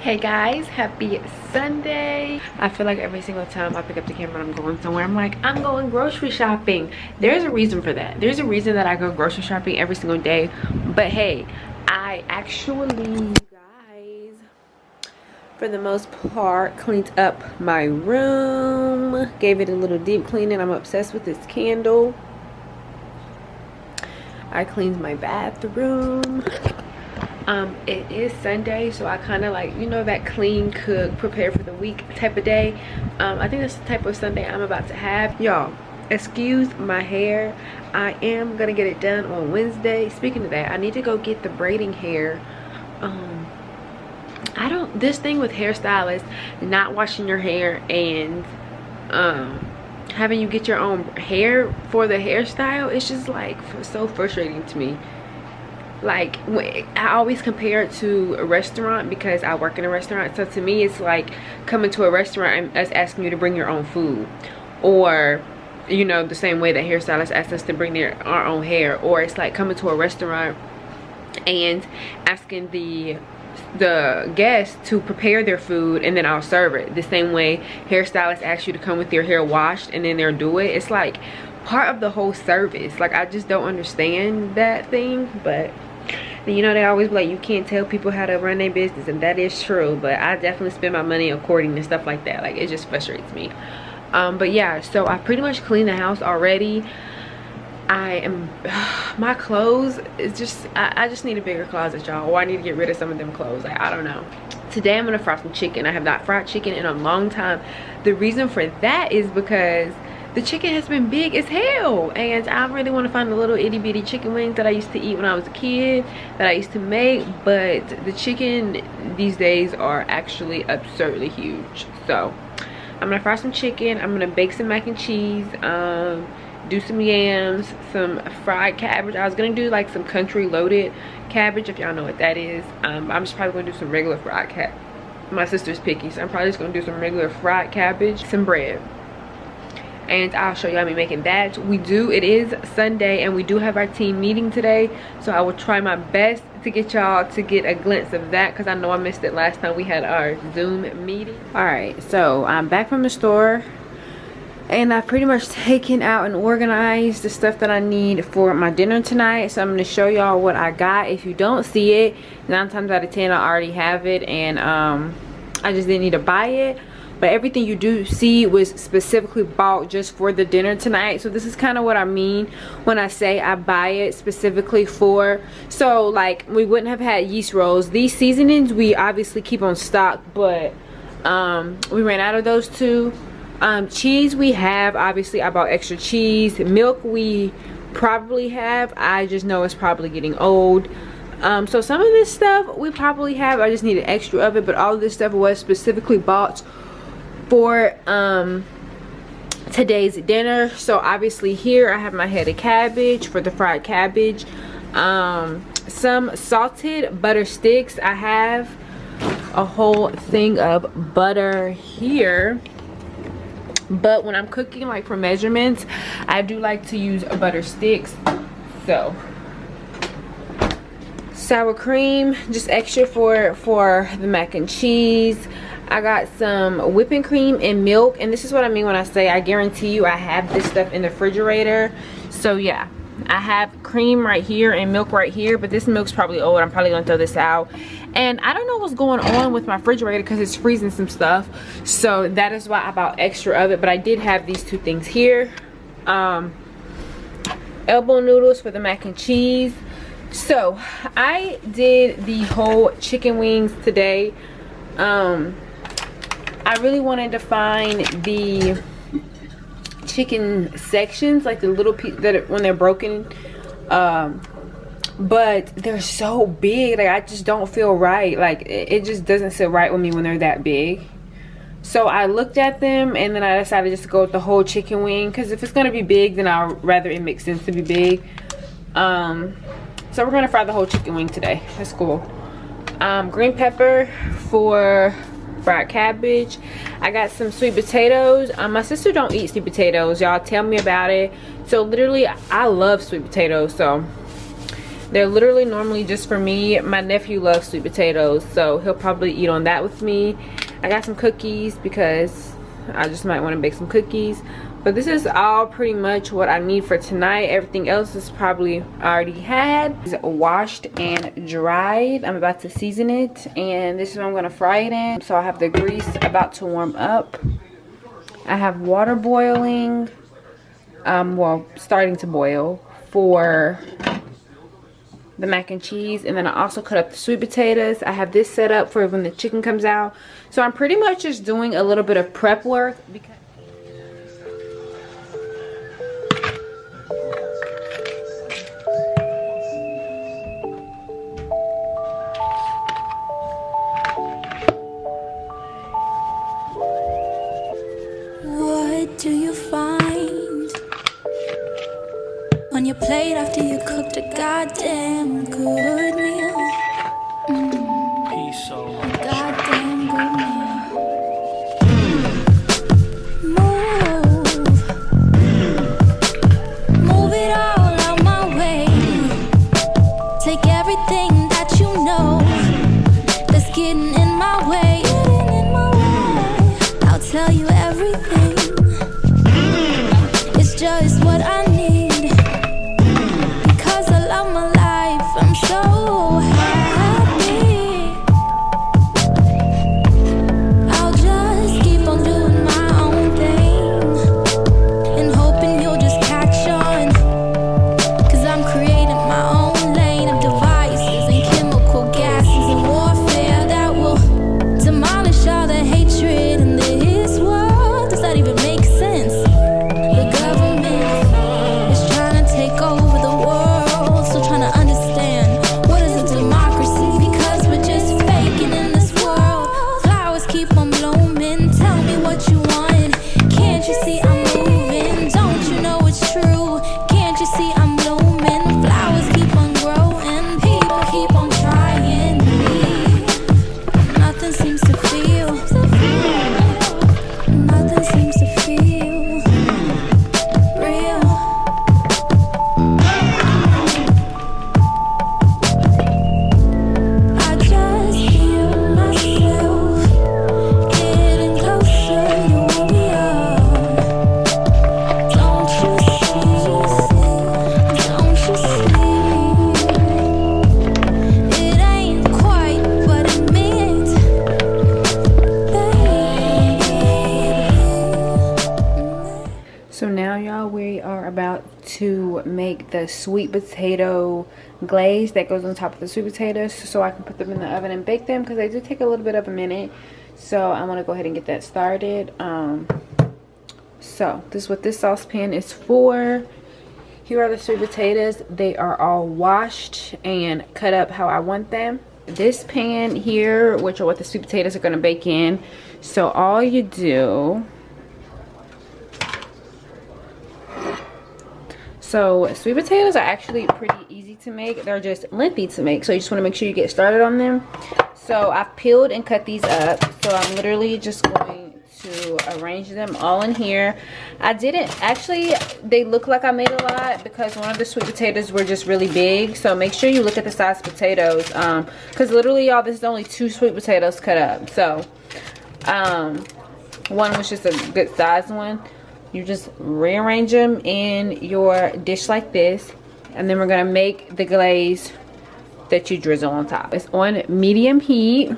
Hey guys, happy Sunday. I feel like every single time I pick up the camera and I'm going somewhere, I'm like, I'm going grocery shopping. There's a reason for that. There's a reason that I go grocery shopping every single day. But hey, I actually, guys, for the most part, cleaned up my room, gave it a little deep cleaning. I'm obsessed with this candle. I cleaned my bathroom. It is Sunday, so I kind of like, you know, that clean, cook, prepare for the week type of day. I think that's the type of Sunday I'm about to have. Y'all, excuse my hair. I am gonna get it done on Wednesday. Speaking of that, I need to go get the braiding hair. This thing with hairstylists not washing your hair and having you get your own hair for the hairstyle, it's just like so frustrating to me. Like, I always compare it to a restaurant because I work in a restaurant. So to me, it's like coming to a restaurant and us asking you to bring your own food, or, you know, the same way that hairstylists ask us to bring our own hair. Or it's like coming to a restaurant and asking the guests to prepare their food and then I'll serve it. The same way hairstylists ask you to come with your hair washed and then they'll do it. It's like part of the whole service. Like, I just don't understand that thing. But you know, they always be like, you can't tell people how to run their business, and that is true. But I definitely spend my money according to stuff like that. Like, it just frustrates me. But yeah, so I pretty much cleaned the house already. My clothes is just, I just need a bigger closet, y'all, or I need to get rid of some of them clothes. Like, I don't know. Today I'm gonna fry some chicken. I have not fried chicken in a long time. The reason for that is because the chicken has been big as hell, and I really want to find the little itty bitty chicken wings that I used to eat when I was a kid, that I used to make. But the chicken these days are actually absurdly huge. So I'm gonna fry some chicken. I'm gonna bake some mac and cheese, do some yams, some fried cabbage. I was gonna do like some country loaded cabbage, if y'all know what that is. I'm just probably gonna do some regular fried cabbage. My sister's picky, so I'm probably just gonna do some regular fried cabbage, some bread, and I'll show y'all me making that. It is Sunday and we do have our team meeting today, so I will try my best to get y'all to get a glimpse of that, because I know I missed it last time we had our Zoom meeting. All right, so I'm back from the store and I've pretty much taken out and organized the stuff that I need for my dinner tonight. So I'm going to show y'all what I got. If you don't see it, 9 times out of 10 I already have it, and I just didn't need to buy it. But everything you do see was specifically bought just for the dinner tonight. So this is kind of what I mean when I say I buy it specifically for. So like, we wouldn't have had yeast rolls. These seasonings we obviously keep on stock, but we ran out of those too. Cheese we have, obviously I bought extra cheese. Milk we probably have, I just know it's probably getting old. So some of this stuff we probably have, I just needed extra of it. But all of this stuff was specifically bought for today's dinner. So obviously here I have my head of cabbage for the fried cabbage, some salted butter sticks. I have a whole thing of butter here, but when I'm cooking, like for measurements, I do like to use butter sticks. So sour cream, just extra for the mac and cheese. I got some whipping cream and milk, and this is what I mean when I say I guarantee you I have this stuff in the refrigerator. So yeah, I have cream right here and milk right here, but this milk's probably old. I'm probably gonna throw this out, and I don't know what's going on with my refrigerator because it's freezing some stuff, so that is why I bought extra of it. But I did have these 2 things here, elbow noodles for the mac and cheese. So I did the whole chicken wings today. I really wanted to find the chicken sections, like the little piece that when they're broken, but they're so big. Like, I just don't feel right. Like, it just doesn't sit right with me when they're that big. So I looked at them and then I decided just to go with the whole chicken wing, because if it's gonna be big, then I'd rather it makes sense to be big. So we're gonna fry the whole chicken wing today. That's cool. Green pepper for fried cabbage. I got some sweet potatoes. My sister don't eat sweet potatoes. Y'all tell me about it. So literally I love sweet potatoes, so They're literally normally just for me. My nephew loves sweet potatoes, so he'll probably eat on that with me. I got some cookies because I just might want to bake some cookies. But this is all pretty much what I need for tonight. Everything else is probably already had. It's washed and dried. I'm about to season it, and this is what I'm gonna fry it in. So I have the grease about to warm up. I have water boiling, well, starting to boil for the mac and cheese. And then I also cut up the sweet potatoes. I have this set up for when the chicken comes out. So I'm pretty much just doing a little bit of prep work because what do you find on your plate after you cooked a goddamn good meal? Peace, so A goddamn good meal. Move it all out my way. Take everything that you know that's getting in my way. I'll tell you everything. It's just what I need, because I love my life. I'm so happy. I'll just keep on doing my own thing and hoping you'll just catch on, 'cause I'm creating my own lane of devices and chemical gases and warfare that will demolish all the hatred in this world. Does that even make sense? The government is trying to take over the world, still trying to understand what is a democracy, because we're just faking in this world. Flowers keep on blooming, tell me what you want. Can't you see I'm moving? Don't you know it's true? Can't you see I'm blooming? Flowers keep on growing, people keep on trying me. Nothing seems to feel, nothing seems to feel real. I just feel myself getting closer to where we are. Don't you see? Don't you see? It ain't quite what it meant, baby. So now, y'all, we are about to make the sweet potato glaze that goes on top of the sweet potatoes, so I can put them in the oven and bake them, because they do take a little bit of a minute. So I'm gonna go ahead and get that started. So this is what this saucepan is for. Here are the sweet potatoes. They are all washed and cut up how I want them. This pan here, which are what the sweet potatoes are gonna bake in. So all you do, so sweet potatoes are actually pretty easy to make. They're just lengthy to make, so you just want to make sure you get started on them. So I've peeled and cut these up, so I'm literally just going to arrange them all in here. I didn't actually, they look like I made a lot because one of the sweet potatoes were just really big. So make sure you look at the size of potatoes, because literally, y'all, this is only 2 sweet potatoes cut up. So one was just a good sized one. You just rearrange them in your dish like this, and then we're gonna make the glaze that you drizzle on top. It's on medium heat,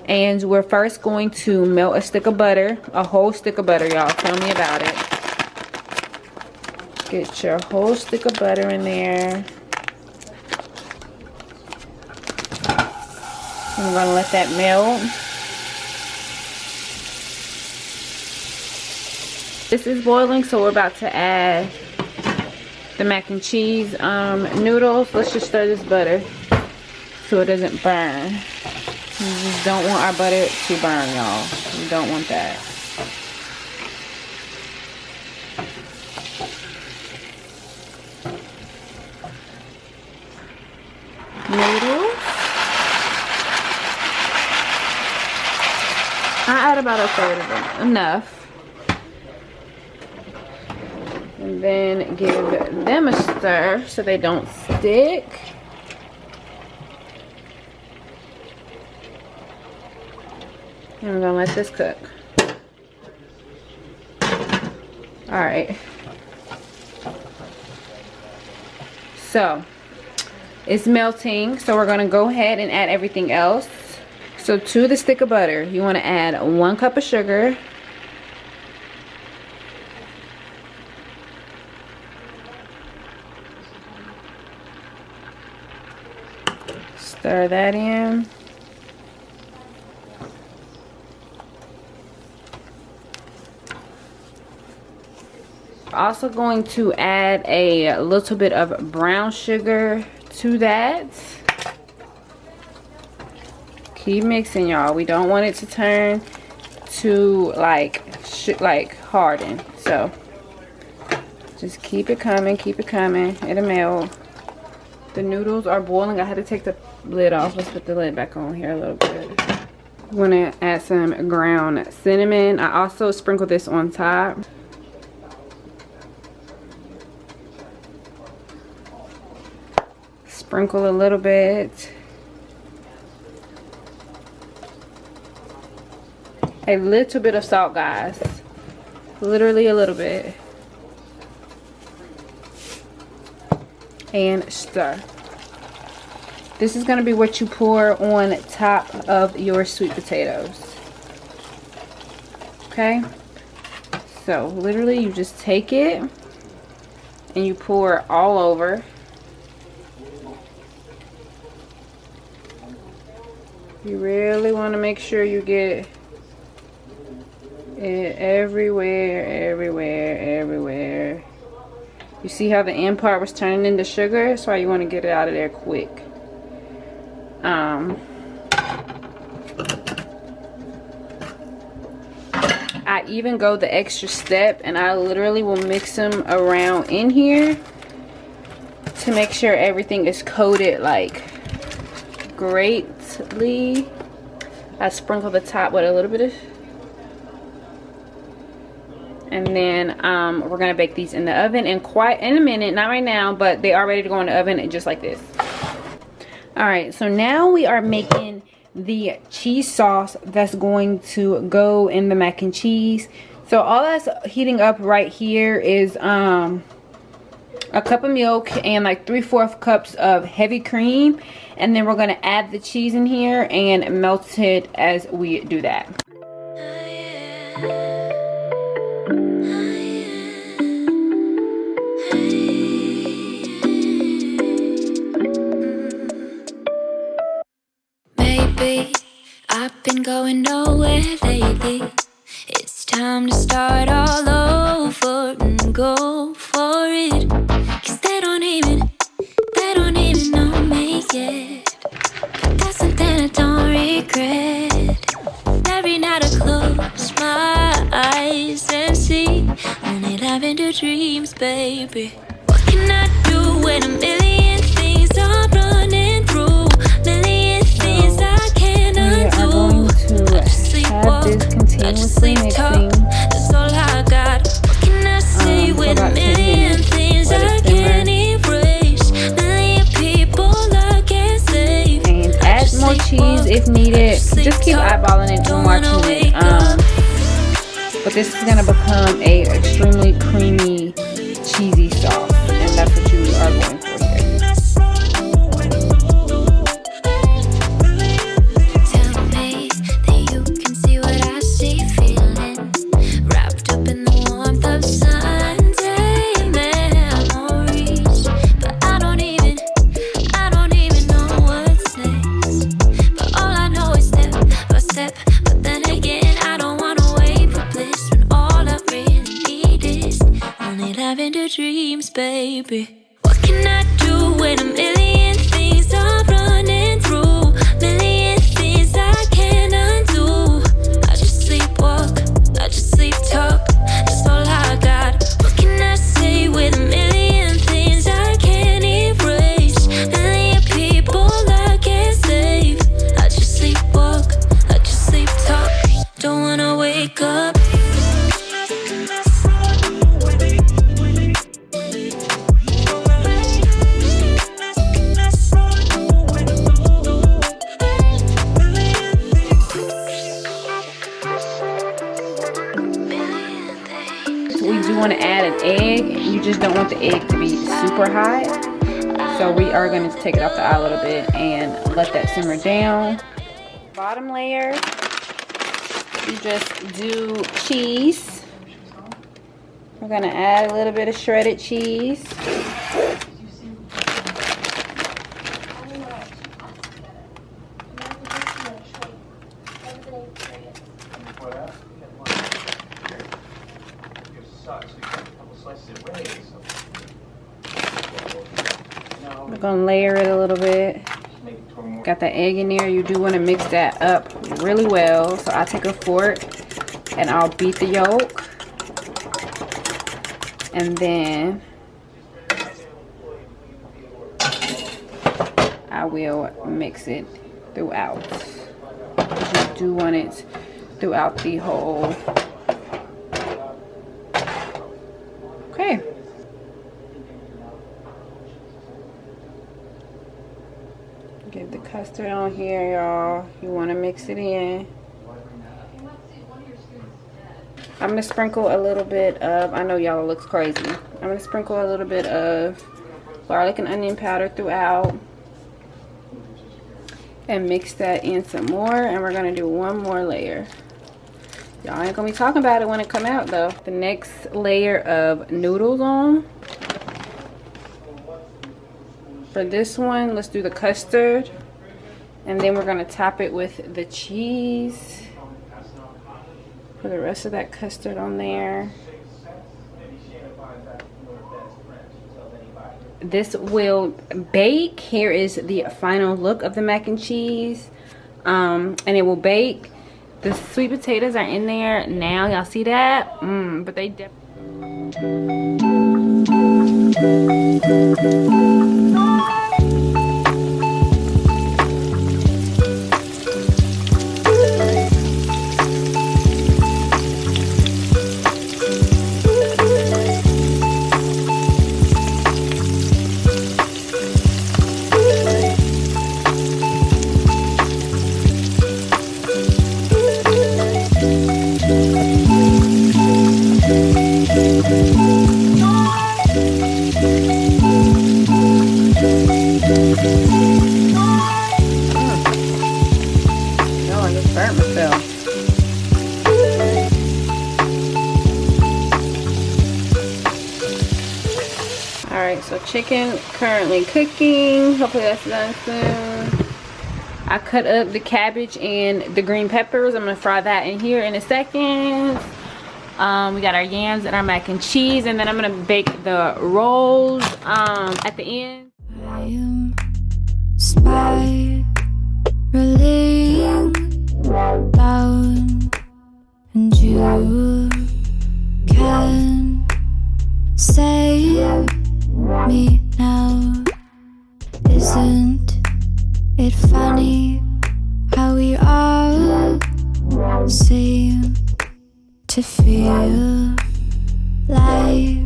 and we're first going to melt a stick of butter, a whole stick of butter, y'all. Tell me about it. Get your whole stick of butter in there. And we're gonna let that melt. This is boiling, so we're about to add the mac and cheese noodles. Let's just stir this butter so it doesn't burn. We just don't want our butter to burn, y'all. We don't want that. Noodles. I add about 1/3 of them, enough. And then give them a stir so they don't stick. And we're gonna let this cook. All right. So it's melting, so we're gonna go ahead and add everything else. So to the stick of butter, you want to add 1 cup of sugar, stir that in. Also going to add a little bit of brown sugar to that. Keep mixing, y'all. We don't want it to turn to like harden. So just keep it coming, it'll melt. The noodles are boiling. I had to take the lid off. Let's put the lid back on here a little bit. I'm gonna add some ground cinnamon. I also sprinkle this on top. Sprinkle a little bit. A little bit of salt, guys. Literally a little bit. And stir. This is going to be what you pour on top of your sweet potatoes. Okay? So, literally you just take it and you pour all over. You really want to make sure you get it everywhere. You see how the end part was turning into sugar? That's why you want to get it out of there quick. I even go the extra step and I literally will mix them around in here to make sure everything is coated like greatly. I sprinkle the top with a little bit of, and then we're gonna bake these in the oven in a minute, not right now, but they are ready to go in the oven just like this. All right, so now we are making the cheese sauce that's going to go in the mac and cheese. So all that's heating up right here is a cup of milk and like 3/4 cups of heavy cream, and then we're gonna add the cheese in here and melt it as we do that. Maybe I've been going nowhere lately. It's time to start all over and go for it. 'Cause they don't even know me yet. But that's something I don't regret. Every night I close my eyes and see only lavender dreams, baby. What can I do when a million things are running through? Million things I can't undo. I just sleepwalk, I just sleep talk. That's all I got. What can I say with a million things I can't erase? Million people I can't save. And add more cheese if needed. Just keep eyeballing it and watching it. But this is gonna become a extremely creamy, cheesy sauce, and that's what you are going for here. Tell me that you can see what I see, feeling wrapped up in the warmth of Sunday memories. But I don't even know what's next. But all I know is step by step. But then again, I don't wanna wait for bliss when all I really need is only lavender dreams, baby. What can I do when a million things are running through? Million things I can't undo. I just sleepwalk, I just sleep talk. That's all I got. What can I say with a million things I can't erase? Million people I can't save. I just sleepwalk, I just sleep talk. Don't wanna wake up. want to add an egg. You just don't want the egg to be super hot. So we are going to take it off the eye a little bit and let that simmer down. Bottom layer, you just do cheese. We're going to add a little bit of shredded cheese. We're gonna layer it a little bit. Got the egg in there. You do want to mix that up really well. So I take a fork and I'll beat the yolk, and then I will mix it throughout. You do want it throughout the whole. Okay. Get the custard on here, y'all. You want to mix it in. I'm going to sprinkle a little bit of, I know y'all looks crazy. I'm going to sprinkle a little bit of garlic and onion powder throughout. And mix that in some more. And we're going to do one more layer. Y'all ain't going to be talking about it when it come out though. The next layer of noodles on. For this one, let's do the custard. And then we're going to top it with the cheese. Put the rest of that custard on there. This will bake. Here is the final look of the mac and cheese. And it will bake. The sweet potatoes are in there now. Y'all see that? But they So chicken currently cooking. Hopefully that's done soon. I cut up the cabbage and the green peppers. I'm gonna fry that in here in a second. We got our yams and our mac and cheese, and then I'm gonna bake the rolls at the end. I am spiraling down, and you can save me now. Isn't it funny how we all seem to feel like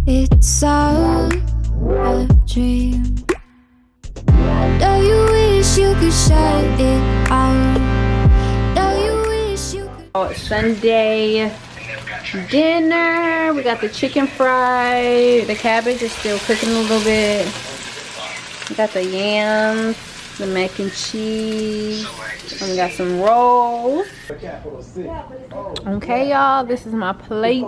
it's all a dream? Do you wish you could shut it out? Do you wish you could? Sunday dinner. We got the chicken fried. The cabbage is still cooking a little bit. We got the yams, the mac and cheese, and we got some rolls. Okay, y'all, this is my plate.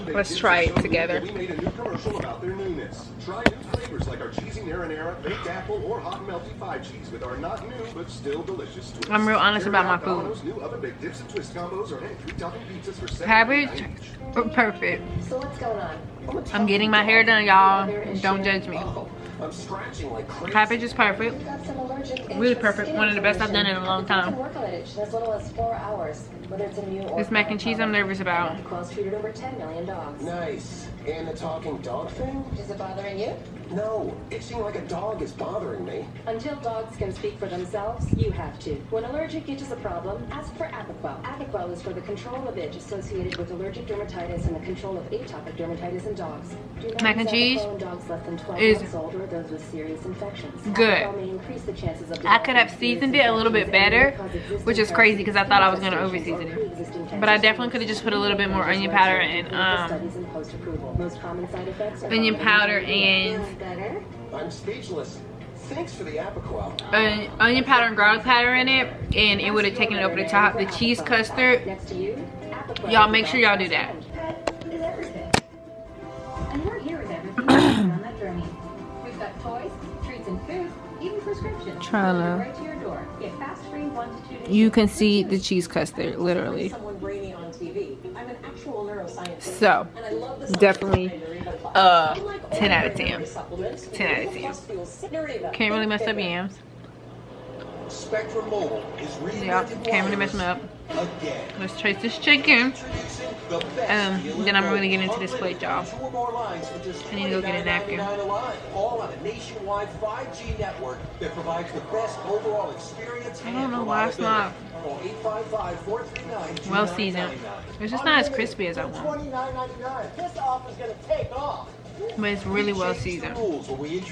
Let's try it together. We made a new commercial about their newness. Try new flavors like our cheesy marinara, baked apple, or hot and melty 5 cheese with our not new but still delicious twists. I'm real honest about my food. New oven baked dips and twist combos or any 3-topping pizzas for Cabbage, perfect. So what's going on? I'm getting my hair done, y'all. Don't judge me. I'm scratching like crazy. Cabbage is perfect. Really perfect. One of the best I've done in a long time. Work on it in as little as 4 hours. Whether it's a new or This mac and cheese I'm nervous about. Close treated over 10 million dogs. Nice. And the talking dog thing? Is it bothering you? No, itching like a dog is bothering me. Until dogs can speak for themselves, you have to. When allergic itch is a problem, ask for Apoquel. Apoquel is for the control of itch associated with allergic dermatitis and the control of atopic dermatitis in dogs. Do not Mac and use cheese Apoquel in dogs less than 12 is months old or those with serious infections. good. Apoquel may increase the chances of I could have seasoned it a little bit better, which is crazy because I thought I was going to over season it. But I definitely could have just put a little bit more onion powder and onion powder and I'm speechless. Thanks for the Apoquel. onion powder and garlic powder in it, and it would have taken it over the top. The cheese custard, y'all make sure y'all do that. Is everything. And we're here with everything on that journey. We've got toys, treats and food, even prescriptions. Tryna. Right to your door. Get fast free 1 to 2 days. You can see the cheese custard, literally. Someone brainy on TV. I'm an actual neuroscientist. So, And I love the definitely 10 out of 10. 10 out of 10. Can't really mess up yams. Spectrum Mobile is Yep, can't really mess them up. again. Let's taste this chicken. Introducing the best Then I'm gonna get into this plate, y'all. Two or more lines for just I need to go get a napkin. $29.99 a line, all on a nationwide 5G network that provides the best overall experience. I don't know why it's not Call 855-439-2999. well seasoned. It's just not as crispy as I want, $29.99. This offer's gonna take off. but it's really well seasoned. Rules when we introduce